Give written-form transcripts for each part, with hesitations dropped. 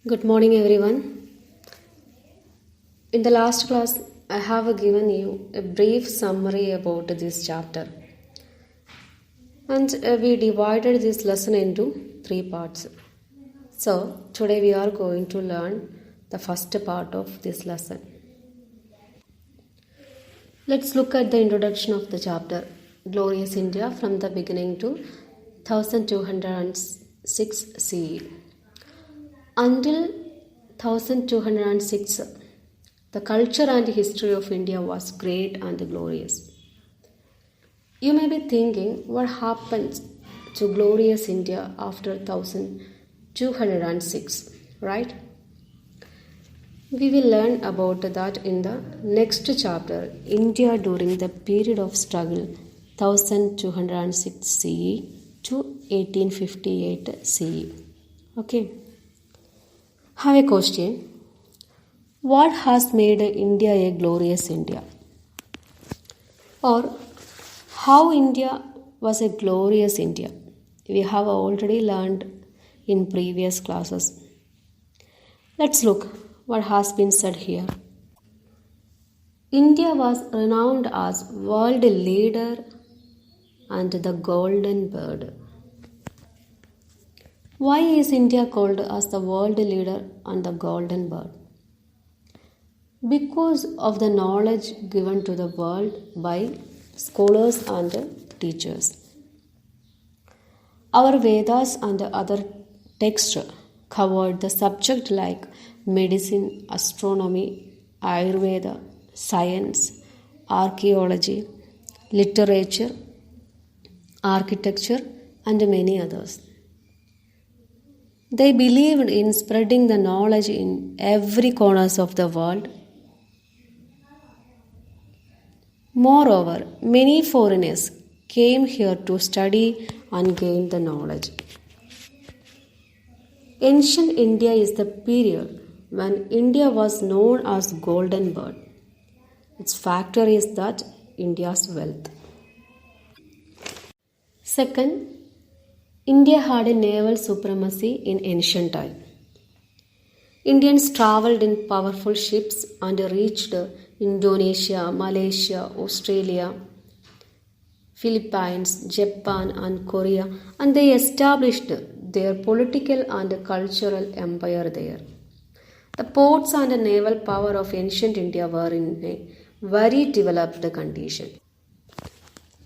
Good morning, everyone. In the last class, I have given you a brief summary about this chapter, and we divided this lesson into three parts. So, today we are going to learn the first part of this lesson. Let's look at the introduction of the chapter Glorious India from the beginning to 1206 CE. Until 1206, the culture and history of India was great and glorious. You may be thinking, what happened to glorious India after 1206, right? We will learn about that in the next chapter, India during the period of struggle 1206 CE to 1858 CE. Okay. Have a question. What has made India a glorious India? Or how India was a glorious India? We have already learned in previous classes. Let's look what has been said here. India was renowned as world leader and the golden bird. Why is India called as the world leader and the golden bird? Because of the knowledge given to the world by scholars and teachers. Our Vedas and other texts covered the subject like medicine, astronomy, Ayurveda, science, archaeology, literature, architecture, and many others. They believed in spreading the knowledge in every corners of the world. Moreover, many foreigners came here to study and gain the knowledge. Ancient India is the period when India was known as Golden Bird. Its factor is that India's wealth. Second, India had a naval supremacy in ancient time. Indians travelled in powerful ships and reached Indonesia, Malaysia, Australia, Philippines, Japan, and Korea, and they established their political and cultural empire there. The ports and naval power of ancient India were in a very developed condition.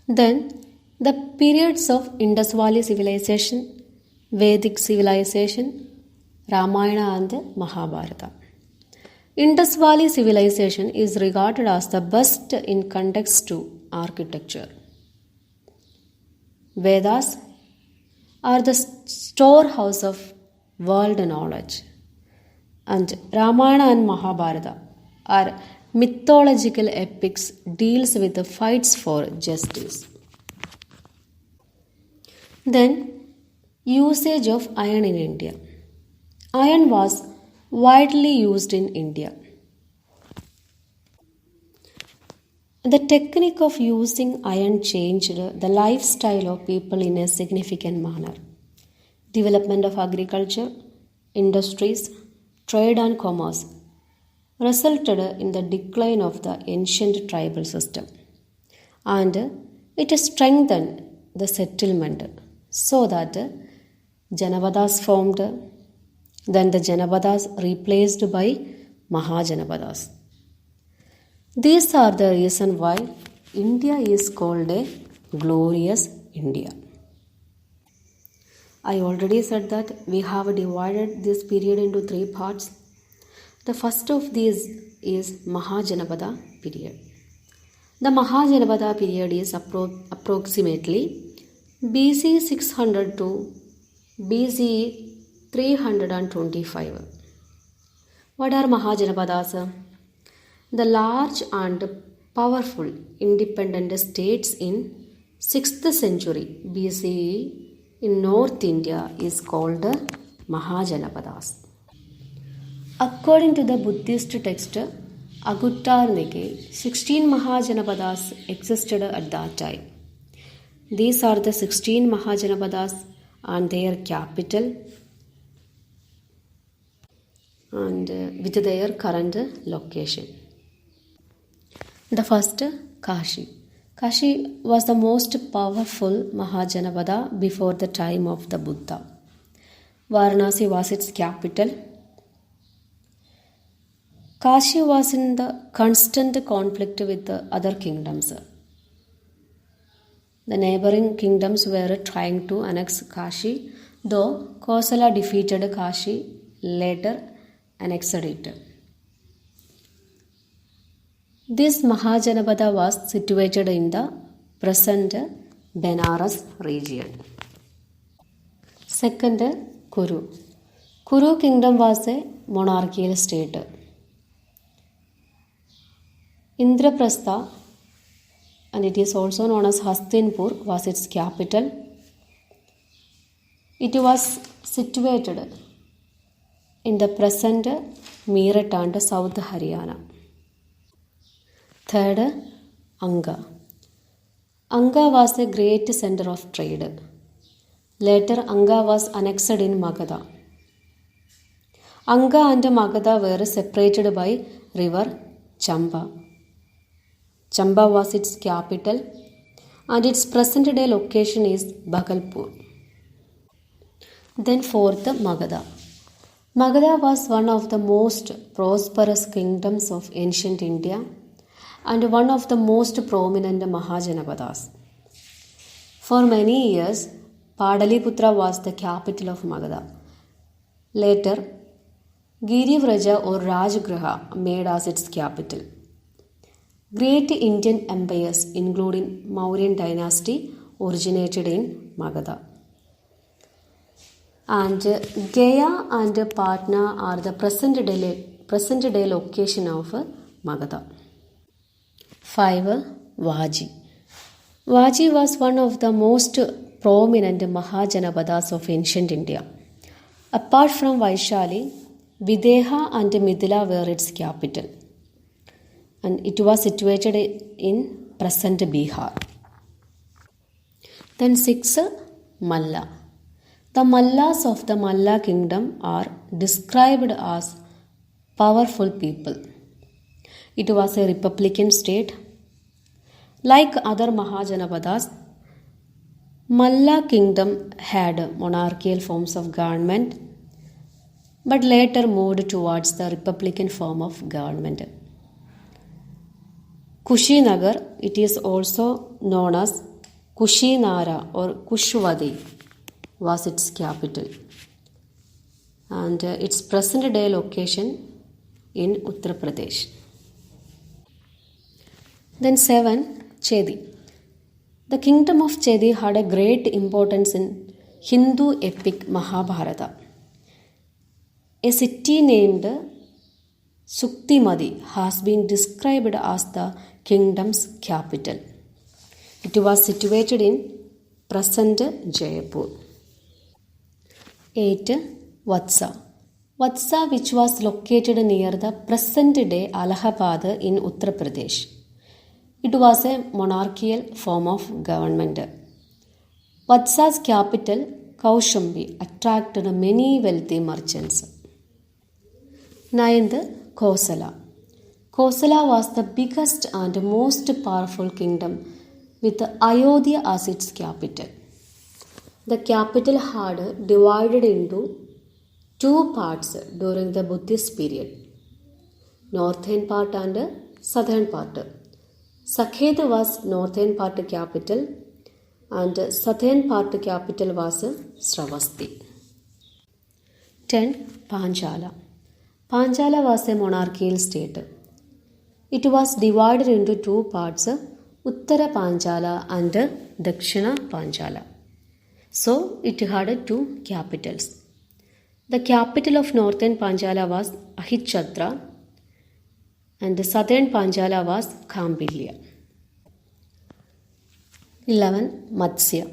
Then, the periods of Indus Valley civilization, Vedic civilization, Ramayana and Mahabharata. Indus Valley civilization is regarded as the best in context to architecture. Vedas are the storehouse of world knowledge, and Ramayana and Mahabharata are mythological epics deals with the fights for justice. Then, usage of iron in India. Iron was widely used in India. The technique of using iron changed the lifestyle of people in a significant manner. Development of agriculture, industries, trade and commerce resulted in the decline of the ancient tribal system, and it strengthened the settlement so that Janapadas formed. Then the Janapadas replaced by Mahajanapadas. These are the reason why India is called a glorious India. I already said that we have divided this period into three parts. The first of these is Mahajanapada period. The Mahajanapada period is approximately BC 600 to BCE 325. What are Mahajanapadas? The large and powerful independent states in 6th century BCE in North India is called Mahajanapadas. According to the Buddhist text Aguttar Nike, 16 Mahajanapadas existed at that time. These are the 16 Mahajanapadas and their capital and with their current location. The first, Kashi. Kashi was the most powerful Mahajanavada before the time of the Buddha. Varanasi was its capital. Kashi was in the constant conflict with the other kingdoms. The neighboring kingdoms were trying to annex Kashi, though Kosala defeated Kashi, later annexed it. This Mahajanavada was situated in the present Benares region. Second, Kuru. Kuru kingdom was a monarchical state. Indraprastha, and it is also known as Hastinapur, was its capital. It was situated in the present Meerut and South Haryana. Third, Anga. Anga was a great center of trade. Later, Anga was annexed in Magadha. Anga and Magadha were separated by river Chamba. Chamba was its capital, and its present day location is Bhagalpur. Then fourth, Magadha. Magadha was one of the most prosperous kingdoms of ancient India and one of the most prominent Mahajanavadas. For many years, Padaliputra was the capital of Magadha. Later, Girivraja or Rajgriha made as its capital. Great Indian empires, including Mauryan dynasty, originated in Magadha. And Gaya and Patna are the present day location of Magadha. 5. Vaji. Vaji was one of the most prominent Mahajanavadas of ancient India. Apart from Vaishali, Videha and Mithila were its capital, and it was situated in present Bihar. Then 6. Malla. The Mallas of the Malla kingdom are described as powerful people. It was a republican state. Like other Mahajanavadas, Malla kingdom had monarchical forms of government, but later moved towards the republican form of government. Kushinagar, it is also known as Kushinara or Kushwadi, was its capital, and its present day location in Uttar Pradesh. Then 7. Chedi. The kingdom of Chedi had a great importance in Hindu epic Mahabharata. A city named Suktimadi has been described as the kingdom's capital. It was situated in present Jaipur. 8. Vatsa. Vatsa, which was located near the present day Allahabad in Uttar Pradesh. It was a monarchical form of government. Vatsa's capital, Kaushambi, attracted many wealthy merchants. 9. Kosala. Kosala was the biggest and most powerful kingdom with Ayodhya as its capital. The capital had divided into 2 parts during the Buddhist period, northern part and southern part. Saket was northern part capital and southern part capital was Sravasti. 10. Panchala. Panchala was a monarchical state. It was divided into 2 parts, Uttara Panchala and Dakshina Panchala. So it had 2 capitals. The capital of northern Panchala was Ahichatra and the southern Panchala was Kambilya. 11. Matsya.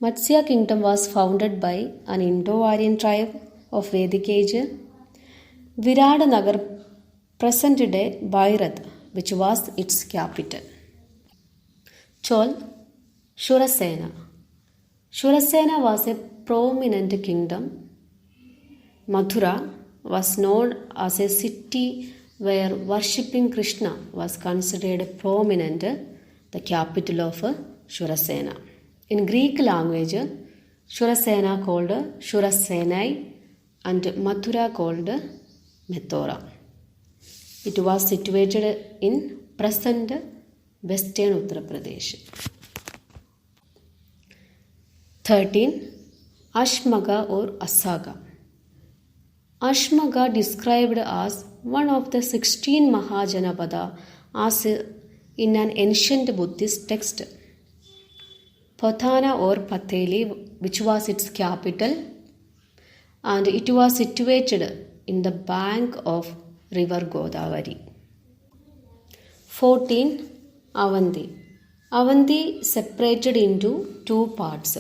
Matsya kingdom was founded by an Indo-Aryan tribe of Vedic age. Viradnagar, present day Bhairath, which was its capital. 12. Shurasena. Shurasena was a prominent kingdom. Mathura, was known as a city where worshipping Krishna was considered prominent, the capital of Shurasena. In Greek language, Shurasena called Shurasenai and Mathura called Methora. It was situated in present western Uttar Pradesh. 13. Ashmaga or Asaga. Ashmaga described as one of the 16 Mahajanapada as in an ancient Buddhist text. Pathana or Patheli, which was its capital, and it was situated in the bank of river Godavari. 14. Avanti. Avanti separated into two parts,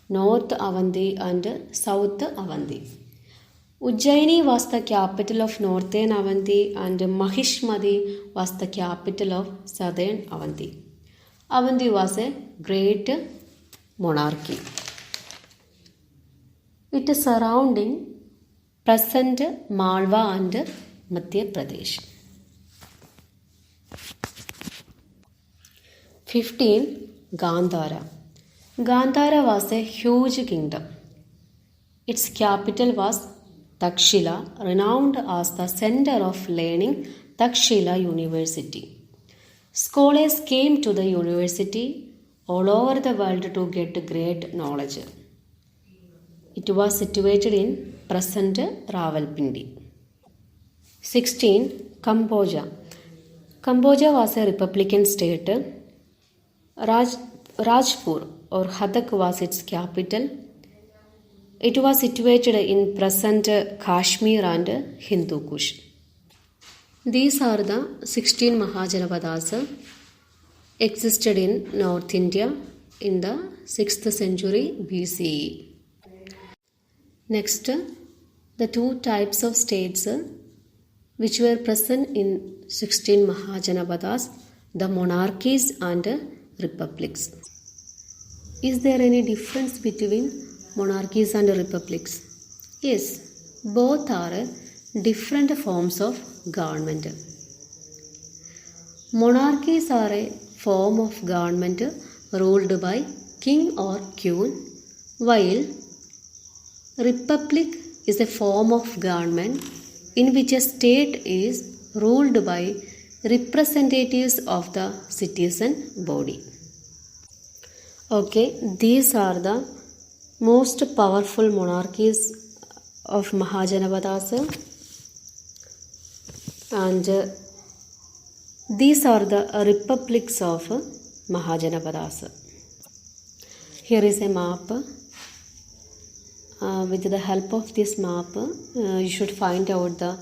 North Avanti and South Avanti. Ujjaini was the capital of northern Avanti and Mahishmati was the capital of southern Avanti. Avanti was a great monarchy. It is surrounding present Malwa and Madhya Pradesh. 15. Gandhara. Gandhara was a huge kingdom. Its capital was Takshila, renowned as the center of learning, Takshila University. Scholars came to the university all over the world to get great knowledge. It was situated in present Rawalpindi. 16. Cambodia. Cambodia was a republican state. Rajpur or Hadak was its capital. It was situated in present Kashmir and Hindu Kush. These are the 16 Mahajanapadas existed in North India in the 6th century BCE. Next, the two types of states which were present in 16 Mahajanapadas, the monarchies and republics. Is there any difference between monarchies and republics? Yes, both are different forms of government. Monarchies are a form of government ruled by king or queen, while republic is a form of government in which a state is ruled by representatives of the citizen body. Okay, these are the most powerful monarchies of Mahajanapadas, and these are the republics of Mahajanapadas. Here is a map. With the help of this map, you should find out the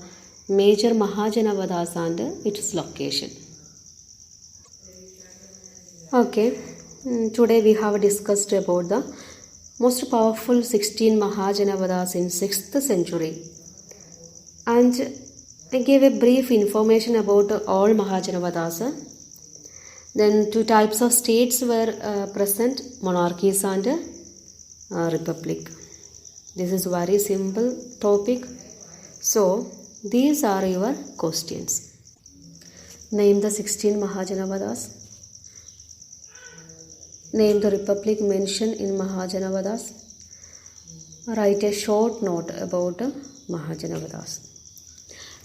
major Mahajanapadas and its location. Okay, today we have discussed about the most powerful 16 Mahajanapadas in 6th century, and I gave a brief information about all Mahajanapadas. Then two types of states were present, monarchies and republic. This is very simple topic. So these are your questions. Name the 16 Mahajanapadas. Name the republic mentioned in Mahajanapadas. Write a short note about Mahajanapadas.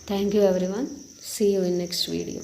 Thank you everyone. See you in next video.